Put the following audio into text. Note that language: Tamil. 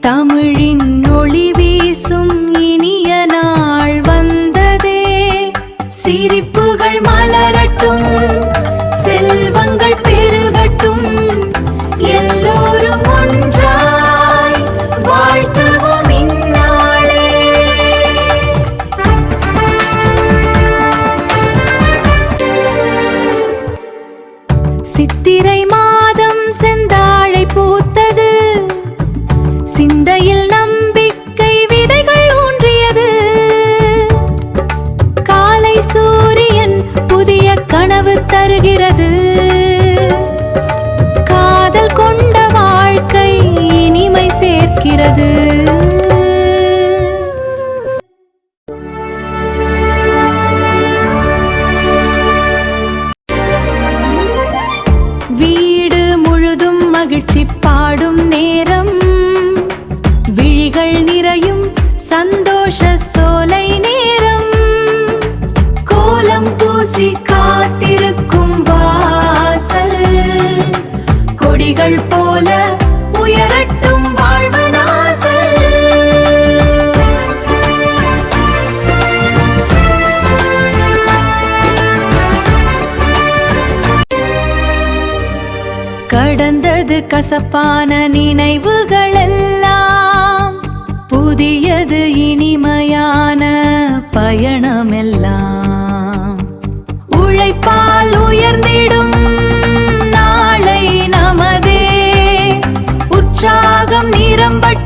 தமிழின் ஒளி வீசும் இனிய நாள் வந்ததே. சிரிப்புகள் மலரட்டும், செல்வங்கள் பெருகட்டும், எல்லோரும் ஒன்றாய் வாழ்த்துவோம் இந்நாளே. சித்திரை மாதம் செந்தாழை பூத்தது, சிந்தையில் நம்பிக்கை விதைகள் ஊன்றியது. காலை சூரியன் புதிய கனவு தருகிறது, காதல் கொண்ட வாழ்க்கை இனிமை சேர்க்கிறது. வீடு முழுதும் மகிழ்ச்சி பாடும் நேரம், விழிகள் நிறையும் சந்தோஷ சோலை நேரம். கோலம் பூசி காத்திருக்கும் வாசல், கொடிகள் போல உயரட்டும் வாழ்வு நாசல். கடந்தது கசப்பான நினைவுகள் எல்லாம், புதியது இனிமையான பயணமெல்லாம். உழைப்பால் உயர்ந்திடும் நாளை நமதே, உற்சாகம் நிரம்பட்டும்